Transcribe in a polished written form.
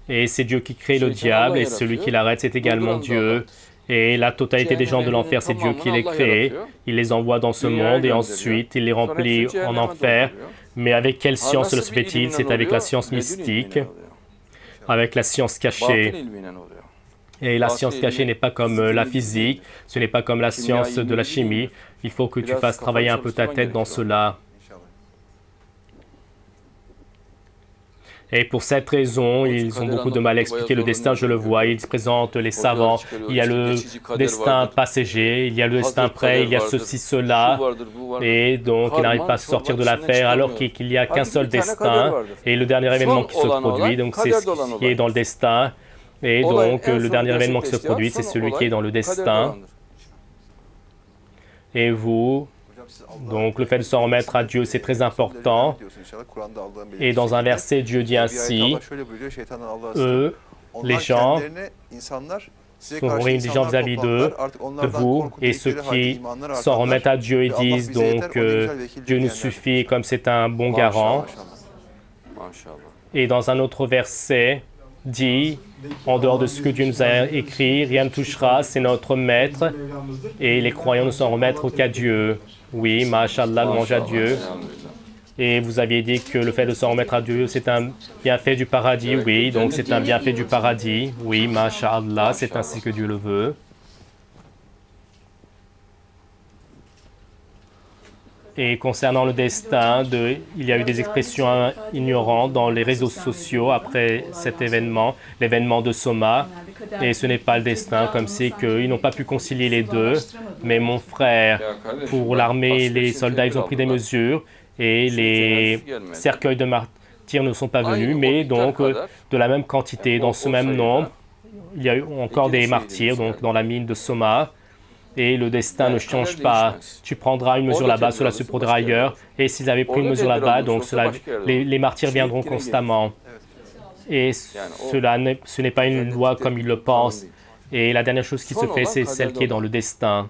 Et c'est Dieu qui crée le diable, et celui qui l'arrête, c'est également Dieu. Et la totalité des gens de l'enfer, c'est Dieu qui les crée. Il les envoie dans ce monde, et ensuite, il les remplit en enfer. Mais avec quelle science le fait-il? C'est avec la science mystique, avec la science cachée. Et la science cachée n'est pas comme la physique, ce n'est pas comme la science de la chimie. Il faut que tu fasses travailler un peu ta tête dans cela. Et pour cette raison, ils ont beaucoup de mal à expliquer le destin, je le vois. Ils présentent les savants. Il y a le destin passager, il y a le destin prêt, il y a ceci, cela. Et donc, ils n'arrivent pas à sortir de l'affaire alors qu'il n'y a qu'un seul destin. Et le dernier événement qui se produit, donc c'est ce qui est dans le destin. Et donc, le dernier événement qui se produit, c'est celui qui est dans le destin. Et vous, donc le fait de s'en remettre à Dieu, c'est très important. Et dans un verset, Dieu dit ainsi, eux, les gens, sont indigents vis-à-vis de vous, et ceux qui s'en remettent à Dieu et disent donc Dieu nous suffit comme c'est un bon garant. Et dans un autre verset, dit, en dehors de ce que Dieu nous a écrit, rien ne touchera, c'est notre maître, et les croyants ne s'en remettent qu'à Dieu. Oui, Masha'Allah, louange à Dieu. Et vous aviez dit que le fait de s'en remettre à Dieu, c'est un bienfait du paradis. Oui, donc c'est un bienfait du paradis. Oui, Masha'Allah, c'est ainsi que Dieu le veut. Et concernant le destin, il y a eu des expressions ignorantes dans les réseaux sociaux après cet événement, l'événement de Soma. Et ce n'est pas le destin, comme c'est qu'ils n'ont pas pu concilier les deux. Mais mon frère, pour l'armée, les soldats, ils ont pris des mesures et les cercueils de martyrs ne sont pas venus, mais donc de la même quantité, dans ce même nombre, il y a eu encore des martyrs donc dans la mine de Soma. Et le destin ne change pas. Tu prendras une mesure là-bas, cela se produira ailleurs. Et s'ils avaient pris une mesure là-bas, donc les martyrs viendront constamment. Et ce n'est pas une loi comme ils le pensent. Et la dernière chose qui se fait, c'est celle qui est dans le destin.